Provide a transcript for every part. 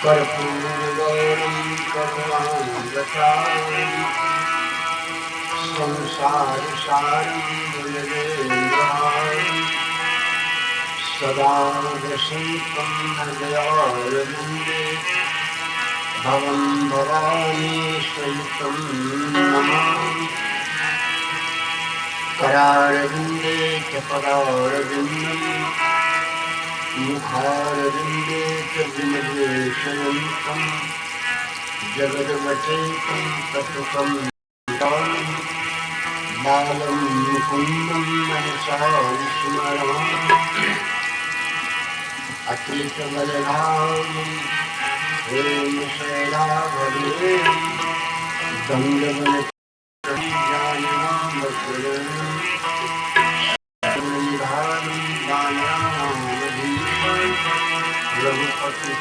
कर्पूरगौरं करुणावतारं संसारसारं भुजगेन्द्रहारं सदा वसन्तं हृदयारविन्दे भवं भवानी सहितं नमामि करारविन्दे च पदारविन्दं मुखारविन्दे च विमलेशयन्तं जगद्वचैकं तत्त्वं बालं मुकुन्दं मनसा विस्मरामि अतुलितबलधामं प्रेमशैलाभवे रघुपति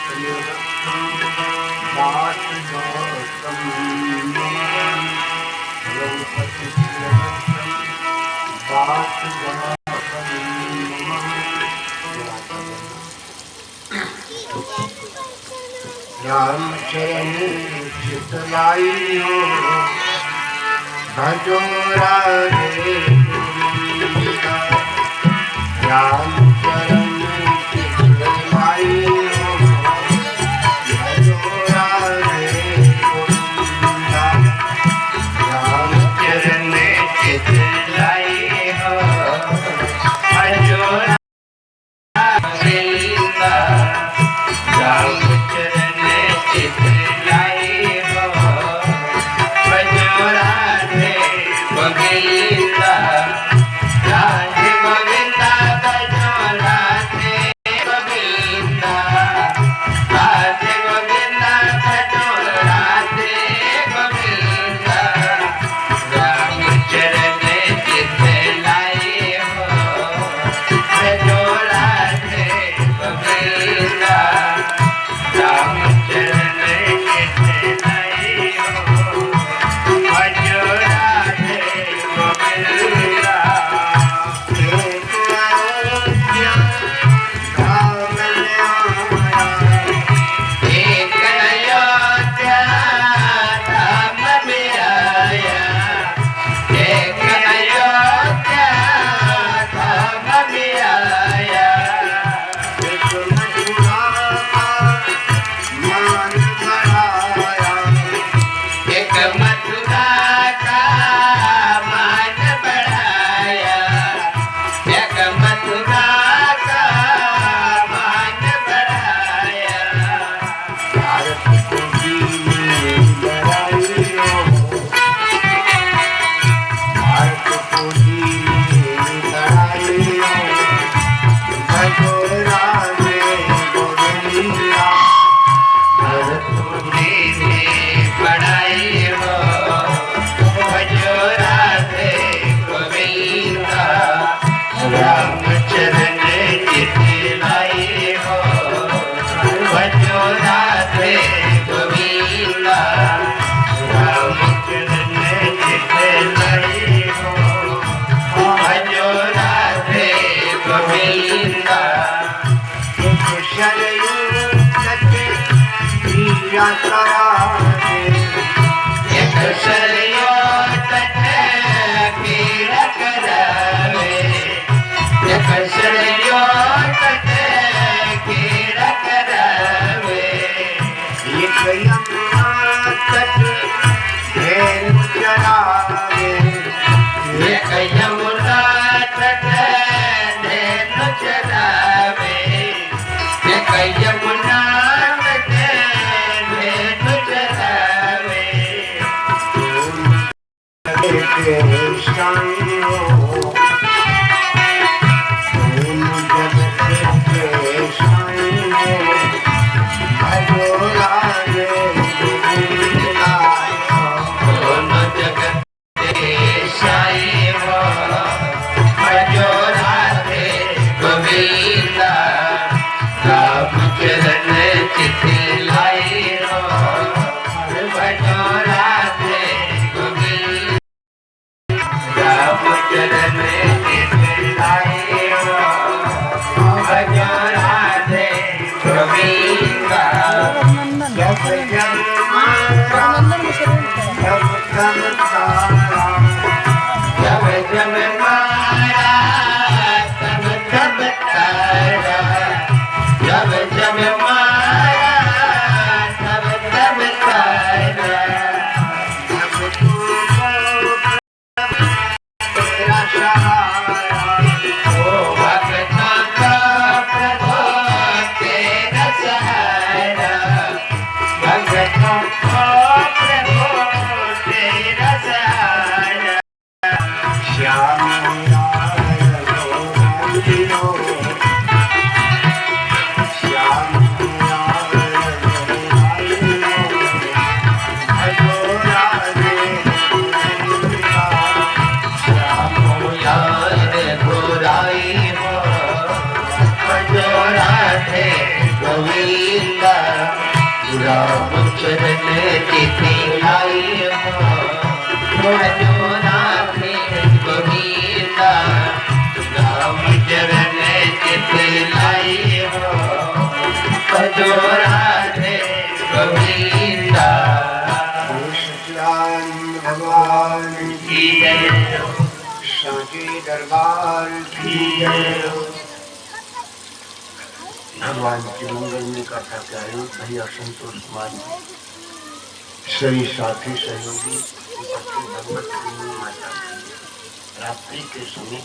रामचरण चितलाई हो भजो राधे रामचरण चितलाई हो भजो राधे रामचरण चितलाई हो भजो राधे चरण चितिलाई जो राधे गोविंदा राम चरण चितिलाई जो राधे गोविंदा। भगवान की जय, साचे दरबार की जय। भगवान के मंगल में कथा के आयोग भैया संतोष कुमार सही साथी सहयोगी भगवत माता रात्रि के समय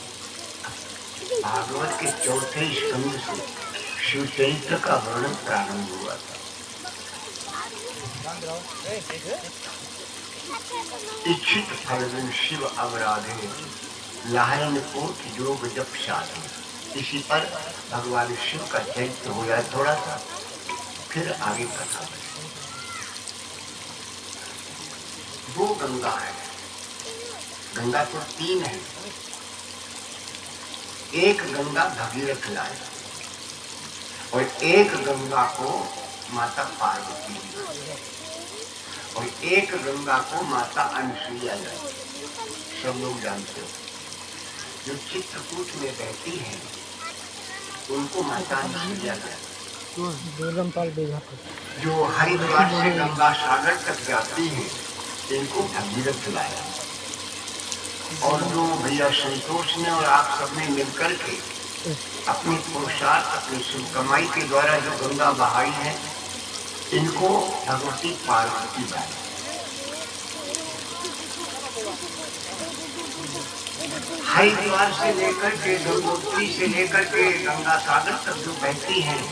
भागवत के चौथे स्कंद से शिव चरित्र का वर्णन प्रारंभ हुआ था। इच्छित फल शिव अवराधे लाहन कोट योग जप साधे। इसी पर भगवान शिव का चरित्र हो जाए थोड़ा सा, फिर आगे कथा। दो गंगा है, गंगा तो तीन है। एक गंगा भगीरथ लाए और एक गंगा को माता पार्वती और एक गंगा को माता अनुसुईया लाई। सब लोग जानते हो जो चित्रकूट में बहती है उनको माता अनुसुईया लाई। जो हरिद्वार से गंगा सागर तक जाती है इनको भगीरथ लाया। और जो भैया संतोष ने और आप सबने मिलकर के अपनी पुरुषार्थ अपनी शुभ कमाई के द्वारा जो गंगा बहाई है इनको भगवती पार्वती लाई। हरिद्वार से लेकर के गंगोत्री से लेकर के गंगा सागर तक जो बहती हैं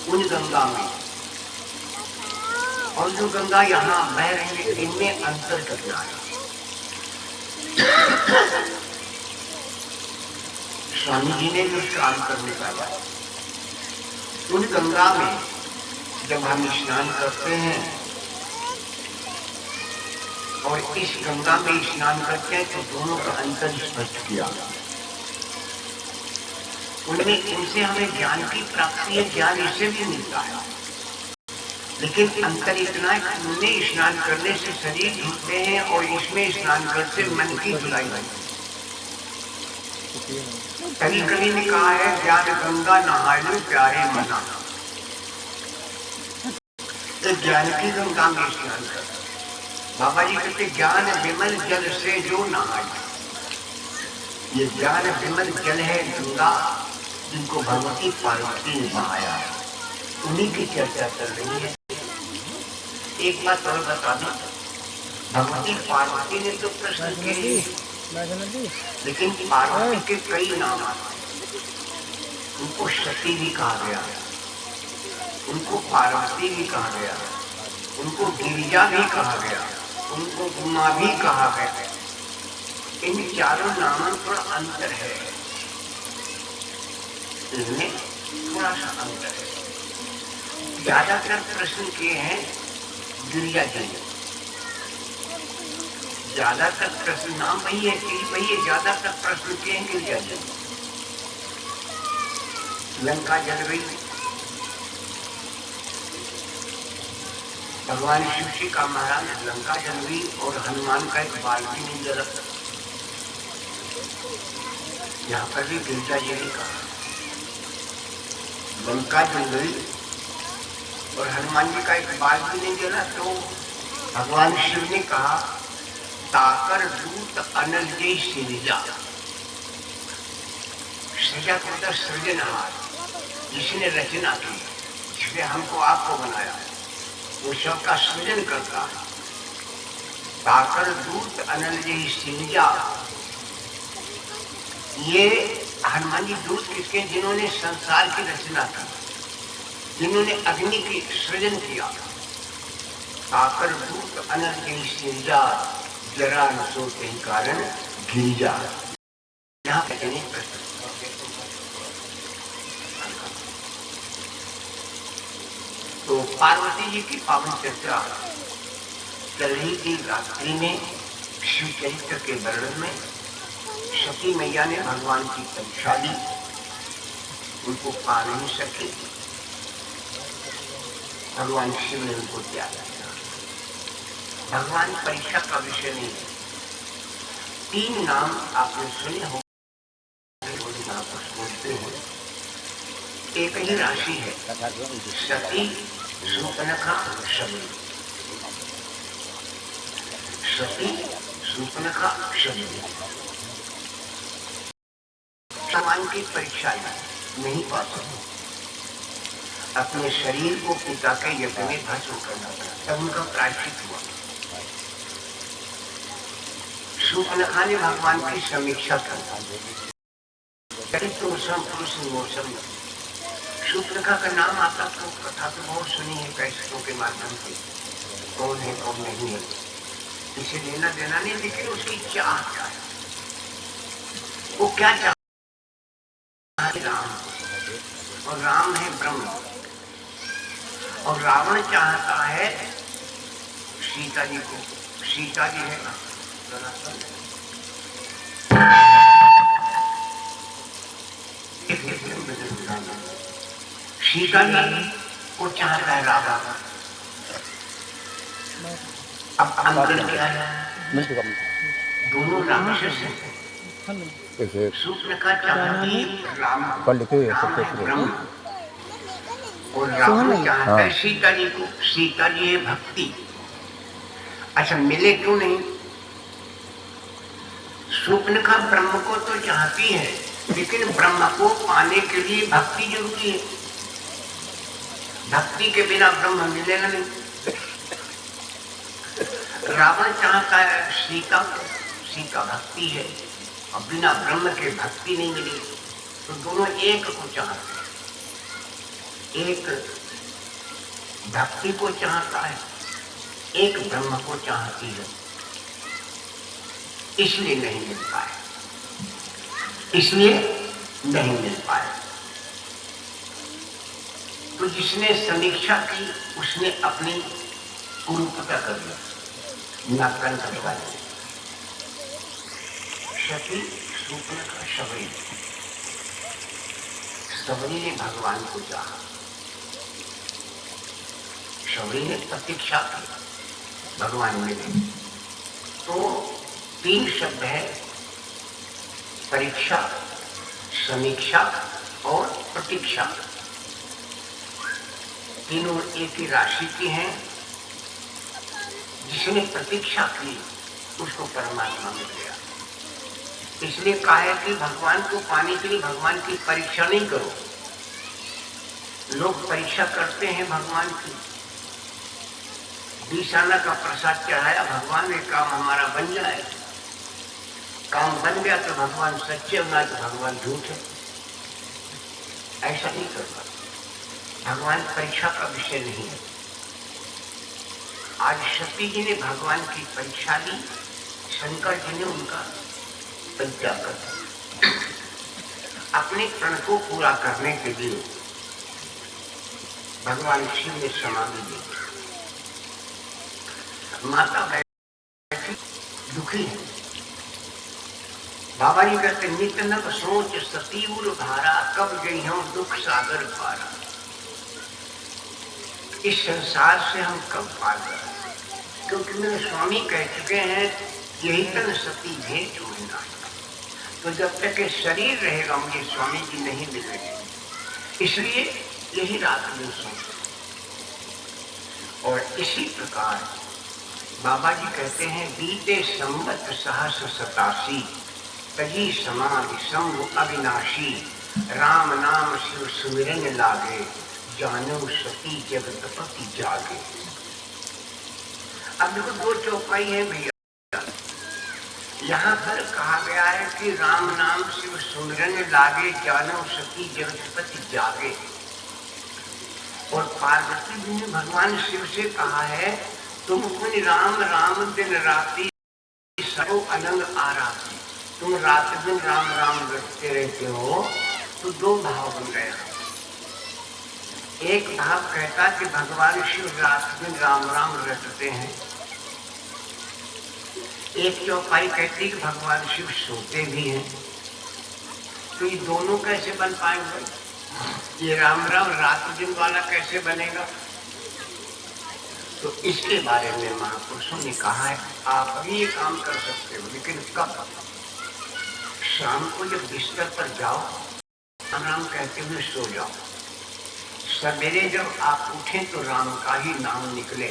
उन गंगा में और जो गंगा यहाँ बह रही है इनमें अंतर करना है। स्वामी जी ने भी उसका अंतर निकाला। उन गंगा में जब हम स्नान करते हैं और इस गंगा में स्नान करते हैं तो दोनों का अंतर स्पष्ट किया। उनमें इनसे हमें ज्ञान की प्राप्ति है, ज्ञान इससे भी मिलता है, लेकिन अंतर इतना है कि उनमें स्नान करने से शरीर धुलते हैं और इसमें स्नान करते मन की धुलाई होती है। कभी ने कहा है ज्ञान गंगा नहालू प्यारे मना। तो ज्ञान की गंगा में स्नान कर। बाबा जी कहते ज्ञान विमल जल से जो नहाए। ये ज्ञान विमल जल है गंगा जिनको भगवती पार्वती ने बहाया है, उन्हीं की चर्चा चल रही है। एक बात और बता दूं, भगवती पार्वती ने तो प्रश्न किए लेकिन पार्वती के कई नाम आते हैं। उनको सती भी कहा गया, उनको पार्वती भी कहा गया, उनको गिरिजा भी कहा गया, उनको उमा भी कहा गया। इन चारों नामों पर अंतर है, इनमें थोड़ा सा अंतर है। ज्यादातर प्रश्न किए हैं गिरिजा जी, ज्यादातर प्रश्न नाम वही है कि वही है, ज्यादातर प्रश्न किए हैं गिरिजा जी। लंका जल गई, भगवान शिव जी का महाराज लंका जल गई और हनुमान का एक बाल भी नहीं जला। यहाँ पर भी गिरिजा जी ने कहा लंका जल गई और हनुमान जी का एक बाल भी नहीं जला। तो भगवान शिव ने कहा ताकर दूत अनल जय सृजा। सृजा का सृजनहार, जिसने रचना की, जिसने हमको आपको बनाया, वो सबका सृजन करता है। ताकर दूत अनल जय सृजा। ये हनुमान जी दूत किसके? जिन्होंने संसार की रचना की, जिन्होंने अग्नि की सृजन किया। ताकर दूत अनल जय सृजा जरा न सोते ही कारण गिरिजा। यहाँ कहते नहीं प्रश्न। तो पार्वती जी की पावन चर्चा चल रही थी। रात्रि में शिव चरित्र के वर्णन में सती मैया ने भगवान की परीक्षा ली, उनको पा नहीं सके, भगवान शिव ने उनको त्याग दिया। भगवान परीक्षा का विषय नहीं है। 3 नाम आपने सुने हो, बोलते हैं। एक ही राशि है, सती, शूर्पणखा, शबरी। सती, शूर्पणखा, शबरी। भगवान की परीक्षा नहीं पा सकते, अपने शरीर को पिता के यज्ञ में भस्म करना पड़ा, तब उनका प्रायश्चित हुआ। शूर्पणखा ने भगवान की समीक्षा कर मौसम। शूर्पणखा का नाम आता तो कथा तो बहुत सुनी है कैसेटों के माध्यम से, कौन है कौन नहीं है, इसे लेना देना नहीं, लेकिन उसकी चाह क्या है, वो क्या चाह, राम, और राम है ब्रह्म, और रावण चाहता है सीता जी को। सीता जी है ना, सीता जी को चाहता है रावण। अब अंतर क्या है, दोनों राक्षस हैं। शूर्पणखा चाहती राम, ब्रह्म, और रावण चाहता है सीता जी को। सीता जी है भक्ति। अच्छा, मिले क्यों नहीं? शूर्पणखा ब्रह्म को तो चाहती है, लेकिन ब्रह्म को पाने के लिए भक्ति जरूरी है। भक्ति के बिना ब्रह्म मिलेगा नहीं। रावण चाहता है सीता को, सीता भक्ति है, और बिना ब्रह्म के भक्ति नहीं मिली। तो दोनों एक को चाहते हैं, एक भक्ति को चाहता है, एक ब्रह्म को चाहती है, इसलिए नहीं मिल पाए, इसलिए नहीं मिल पाए। तो जिसने समीक्षा की उसने अपनी कुरूपता कर दी, नाकन करवा दी। सती, शूर्पणखा, शबरी। शबरी ने भगवान को चाहा, शबरी ने प्रतीक्षा की, भगवान मिले। तो 3 शब्द है, परीक्षा, समीक्षा और प्रतीक्षा। तीनों एक ही राशि की हैं। जिसने प्रतीक्षा की उसको परमात्मा मिल गया। इसलिए कहा है कि भगवान को पाने के लिए भगवान की परीक्षा नहीं करो। लोग परीक्षा करते हैं भगवान की। 20 आना का प्रसाद चढ़ाया, भगवान ने काम हमारा बन जाए, काम बन गया तो भगवान सच्चे होना, तो भगवान झूठ है। ऐसा नहीं करना। भगवान परीक्षा का विषय नहीं है। आज सती जी ने भगवान की परीक्षा ली, शंकर जी ने उनका परित्याग कर दिया। अपने प्रण को पूरा करने के लिए भगवान शिव ने समाधि दी। माता बैठी दुखी है। बाबा जी कहते नित नव सोच सतीउर धारा, कब गई हम दुख सागर पारा। इस संसार से हम कब पार करें, क्योंकि मेरे स्वामी कह चुके हैं यही तन सती भेंट होना। तो जब तक ये शरीर रहेगा मुझे स्वामी जी नहीं मिलेंगे, इसलिए यही रात में सोच। और इसी प्रकार बाबा जी कहते हैं बीते संवत सहस्र 87 तजी समाधि संग अविनाशी, राम नाम शिव सुमिरन लागे, जानो सती जगतपति जागे। अब देखो 2 चौपाई है भैया। यहाँ पर कहा गया है कि राम नाम शिव सुमिरन लागे, जानो सती जगतपति जागे। और पार्वती जी ने भगवान शिव से कहा है तुम राम राम दिन रात्रि सरो अलंग आराती, तुम रात दिन राम राम रटते रहते हो, तो दो भाव बन गया। एक भाव कहता कि भगवान शिव रात दिन राम राम रटते हैं, एक चौपाई कहती कि भगवान शिव सोते भी हैं। तो ये दोनों कैसे बन पाएंगे? ये राम राम रात दिन वाला कैसे बनेगा? तो इसके बारे में महापुरुषों ने कहा है आप भी ये काम कर सकते हो, लेकिन कब? शाम को जब बिस्तर पर जाओ, राम राम कहते हुए सो जाओ। सवेरे जब आप उठें तो राम का ही नाम निकले।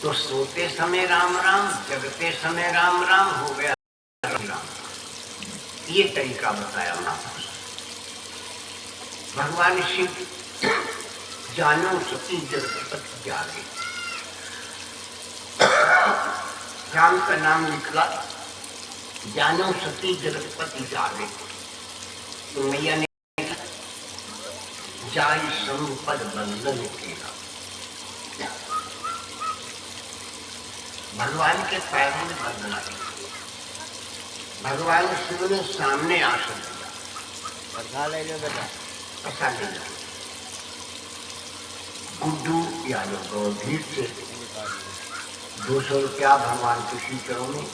तो सोते समय राम राम, जगते समय राम राम, हो गया राम राम। ये तरीका बताया महापुरुष। भगवान शिव जानो सती जगत जागे, राम का नाम निकला, जानो सती जगतपति जागे। तो मैया ने जाय संपद बंधन किया। भगवान के पैरों में बंधना किया। भगवान शिव ने सामने आसन दिया। प्रसाद ले लो बेटा, प्रसाद ले लो। गुड्डू या लो भीड़ से 200 रुपया भगवान के शीतरों में,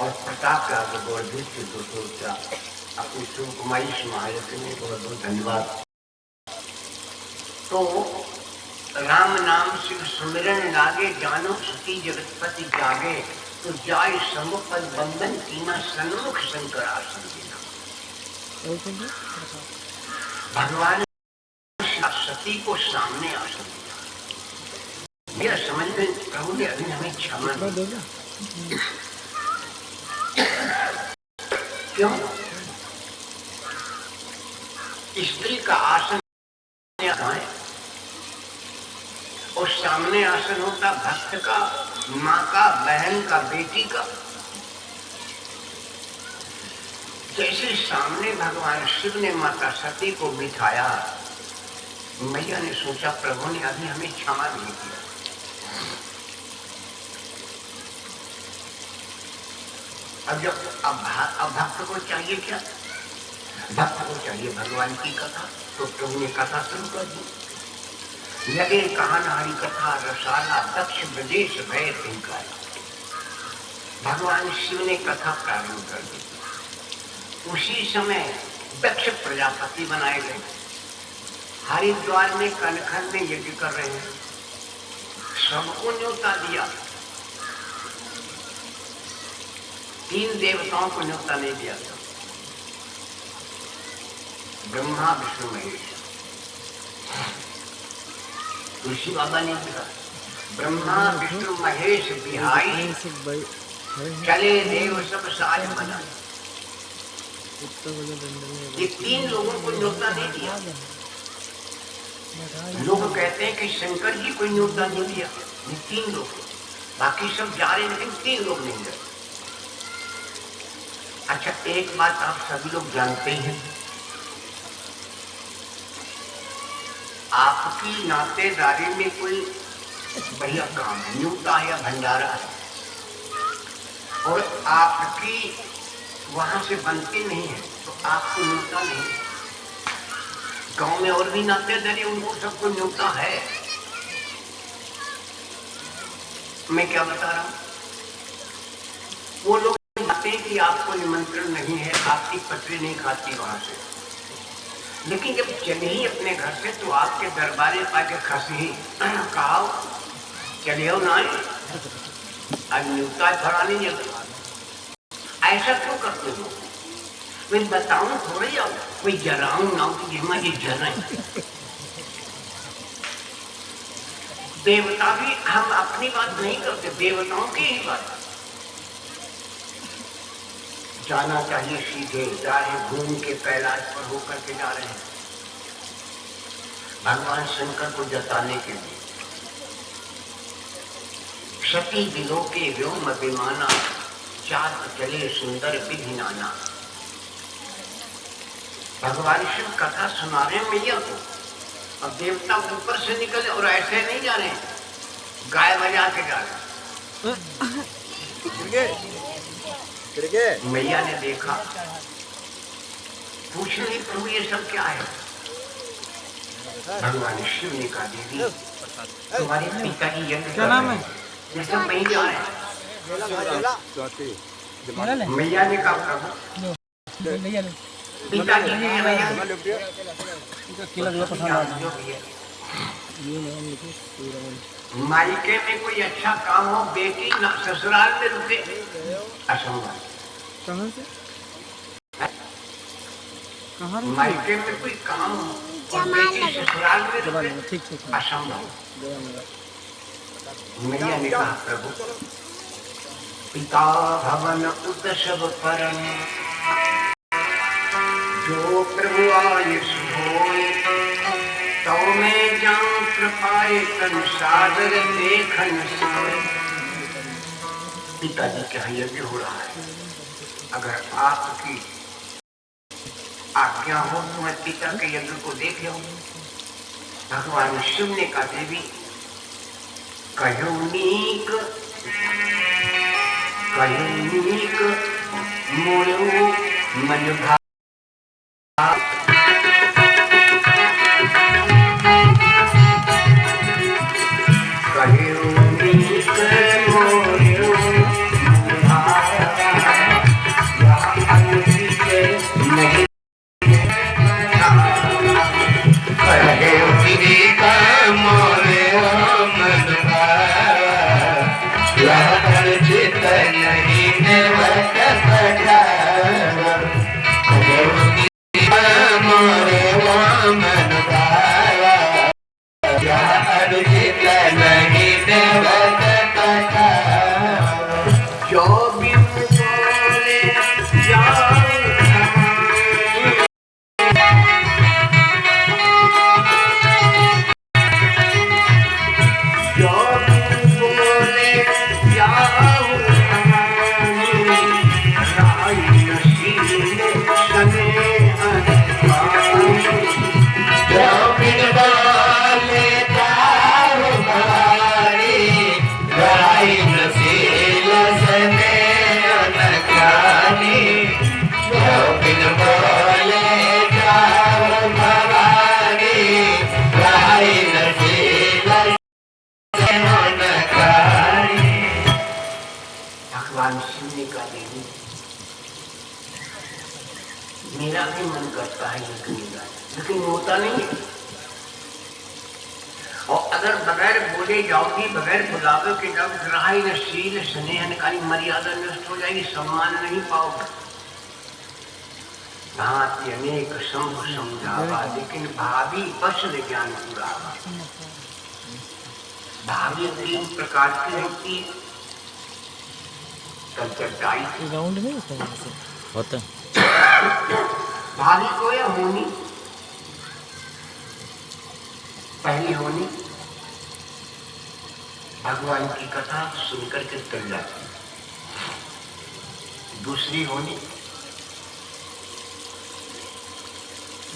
और प्रताप का गौरभीर से 200 रुपया अपनी सुकुमाई समायत में। बहुत बहुत धन्यवाद। तो राम नाम शिव सुमिरन लागे, जानो सती जगतपति जागे। तो जाय समुपल बंधन कीना, सन्मुख शंकर आसन देना। भगवान सती को सामने आसन दिया। मेरा समझ में प्रभु ने अभी हमें क्षमा दिया। क्यों? स्त्री का आसन है और सामने आसन होता भक्त का, माँ का, बहन का, बेटी का। जैसे सामने भगवान शिव ने माता सती को बिठाया, मैया ने सोचा प्रभु ने अभी हमें क्षमा नहीं किया। अब भक्त को चाहिए क्या? भक्त को चाहिए भगवान की कथा। तो प्रभु ने कथा शुरू कर दी। लगे कहानारी कथा रसाला, दक्ष ब्रजेश भय तिनकार। भगवान शिव ने कथा प्रारंभ कर दी। उसी समय दक्ष प्रजापति बनाए गए। हरिद्वार में कनखन में यज्ञ कर रहे हैं, सबको न्योता दिया। 3 देवताओं को न्योता नहीं दिया था, ब्रह्मा विष्णु महेश। तुलसी बाबा ने कहा ब्रह्मा विष्णु महेश बिहाई, चले देव सब साज बना। ये 3 लोगों को न्योता नहीं दिया। लोग कहते हैं कि शंकर जी को न्योता नहीं दिया। ये 3 लोग, बाकी सब जा रहे, लेकिन 3 लोग नहीं गए। अच्छा, एक बात आप सभी लोग जानते हैं, आपकी नातेदारी में कोई बढ़िया काम है, न्योता या भंडारा है, और आपकी वहां से बनती नहीं है, तो आपको न्योता नहीं। गांव में और भी नातेदारी, उनको सबको न्योता है। मैं क्या बता रहा हूं? वो लोग कहते हैं कि आपको निमंत्रण नहीं है, आपकी पत्री नहीं खाती वहां से। लेकिन जब चले ही अपने घर से, तो आपके दरबारे पाके खसी कहा चले हो ना, आज न्योता भरा नहीं जगह। ऐसा क्यों करते हो? मैं बताऊं थोड़ी, आओ कोई जराऊं ना कि हमारी जरा। देवता भी, हम अपनी बात नहीं करते, देवताओं की ही बात। जाना चाहिए सीधे, जा रहे घूम के कैलाश पर होकर के जा रहे हैं भगवान शंकर को जताने के लिए। सती दिलों के व्योम विमाना, चात चले सुंदर विधि नाना। भगवान शिव कथा सुना रहे हैं मैया को, अब देवता ऊपर से निकले और ऐसे नहीं जा रहे हैं, गाय बजा के जा रहे हैं। मैया ने देखा, पूछ रही प्रभु ये सब क्या है। भगवान शिव ने कहा देवी तुम्हारे पिता की यज्ञ क्या नाम है, ये सब वही जा रहे हैं। मैया ने कहा प्रभु पिता की मायके में कोई अच्छा काम हो, बेटी न ससुराल में रुके, असंभव। मायके में कोई काम हो और बेटी ससुराल में रुके, असंभव। मैया ने कहा प्रभु पिता भवन उतसव परम, जो प्रभु आये सुहोय, तो मैं जाऊं कृपाए तन सादर देखन सोय। पिताजी के यहाँ यज्ञ हो रहा है, अगर आपकी आज्ञा हो तो मैं पिता के यज्ञ को देख लूं। भगवान शिव ने कहा देवी कयोनीक मोयो मन भाव, मेरा भी मन करता है लेकिन होता नहीं है। और अगर बगैर बोले जाओगी, बगैर बुलावे के जब ग्राही शील स्नेह निकाली मर्यादा नष्ट हो जाएगी, सम्मान नहीं पाओगे। भांति अनेक संग समझावा, लेकिन भाभी बस ज्ञान पुरावा। भाभी 3 प्रकार की होती है। राउंड में होता भाभी को या होनी, पहली होनी भगवान की कथा सुनकर के तर जाती, दूसरी होनी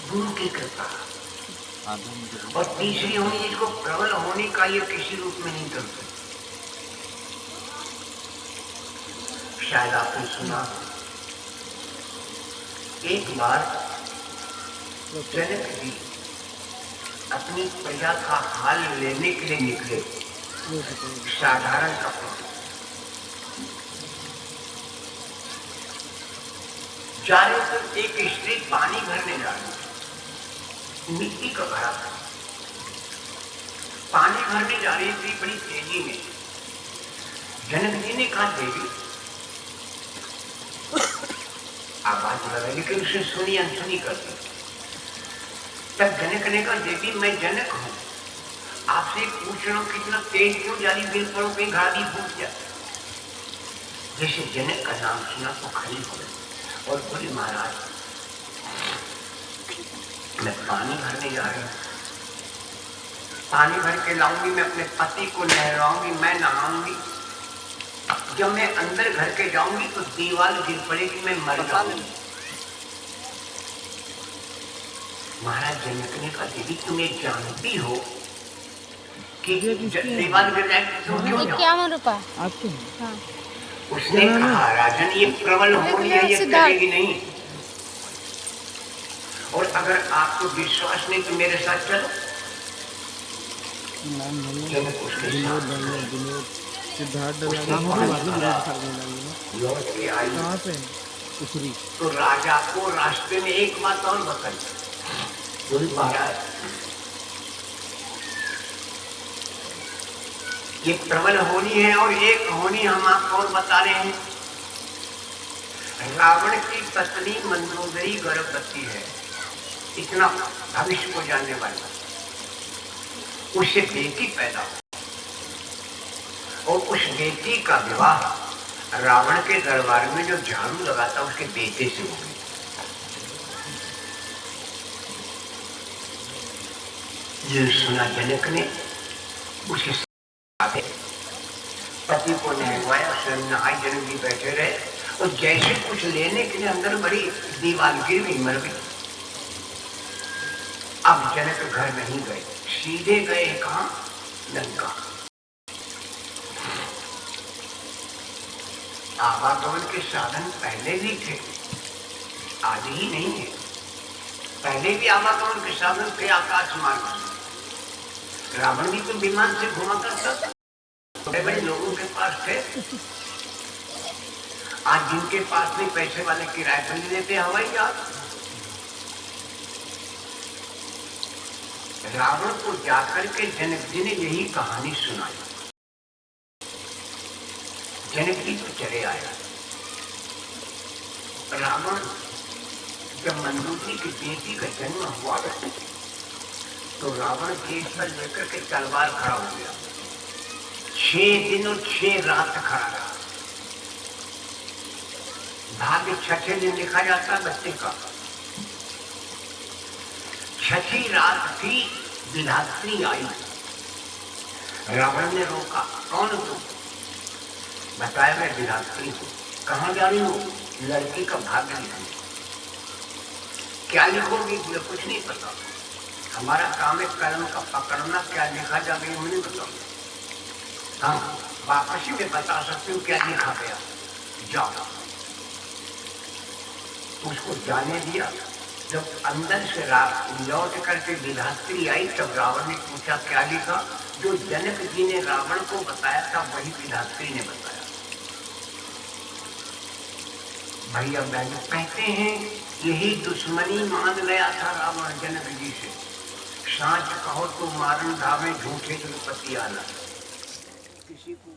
गुरु की कृपा, और तीसरी होनी जिसको प्रबल होने का ये किसी रूप में नहीं करते। शायद आपने सुना एक बार जनक जी अपनी प्रजा का हाल लेने के लिए निकले, साधारण कपड़ों जा रहे तो एक स्त्री पानी भरने जा रही, मिट्टी का भरा था, पानी भरने जा रही थी बड़ी तेजी में। जनक जी ने कहा देवी आवाज लगा, लेकिन उसे सुनी अनसुनी करती। तब जनक ने कहा देवी मैं जनक हूं, आपसे पूछ रहा हूं कितना तेज क्यों जा रही, बिल पड़ो कहीं गाड़ी फूट जाए। जैसे जनक का नाम सुना तो खड़ी हो गई और बोली महाराज मैं पानी भरने जा रही हूँ, पानी भर के लाऊंगी, मैं अपने पति को नहलाऊंगी, मैं नहाऊंगी। जब मैं अंदर घर के जाऊंगी तो दीवार गिर पड़ेगी, मैं मर जाऊंगी। महाराज जनक ने कहा देवी तुम ये जानती हो कि दीवार गिर जाएगी तो क्यों जाओ? आपके उसने कहा राजन ये प्रबल होनी है, ये करेगी नहीं। और अगर आपको विश्वास नहीं तो मेरे साथ चलो। जनक उसके साथ लौट के आई तो राजा को रास्ते में एक बात और बताई, बोल महाराज ये प्रबल होनी है और एक होनी हम आपको और बता रहे हैं। रावण की पत्नी मंदोदरी गर्भवती है, इतना भविष्य को जानने वाला। उससे बेटी पैदा हो और उस बेटी का विवाह रावण के दरबार में जो झाड़ू लगाता उसके बेटे से हो गई। ये सुना जनक ने उसके साथ पति को नहवाया, स्वयं नहाई, जनक जी बैठे रहे और जैसे कुछ लेने के लिए अंदर बड़ी दीवार गिर गई, मर गई। अब जनक घर नहीं गए, सीधे गए कहां? लंका। आवागमन के साधन पहले भी थे, आज ही नहीं है। पहले भी आवागमन के साधन थे आकाश मार्ग से। रावण भी तो विमान से घुमा करता था, बड़े बड़े लोगों के पास थे। आज जिनके पास नहीं पैसे वाले किराए पर ले लेते हवाई जहाज। रावण को जाकर के जनक जी ने यही कहानी सुनाई। जनक जी तो चले आया। रावण जब मंदोदरी की बेटी का जन्म हुआ तो रावण देश पर लेकर के तलवार खड़ा हो गया। 6 दिन और 6 रात खड़ा रहा। भाग्य 6 दिन लिखा जाता है बच्चे का। 6ठी रात थी, विधात्री आई। रावण ने रोका, कौन तू? बताया मैं विधात्री हूँ। कहाँ जा रही हूँ? लड़की का भाग्य लिखने। क्या लिखोगी? मुझे कुछ नहीं पता, हमारा काम है कलम का पकड़ना, क्या लिखा जा गया मुझे बताओ। हाँ, वापसी में बता सकती हूँ क्या लिखा गया, जाओ। उसको जाने दिया। जब अंदर से लौट करके विधात्री आई तब रावण ने पूछा क्या लिखा? जो जनक जी ने रावण को बताया था वही विधात्री ने बताया। भैया बहन कहते हैं यही दुश्मनी मान गया था रावण जनक जी से। साँच कहो तो मारन धावे, झूठे द्रौपदी आना। किसी को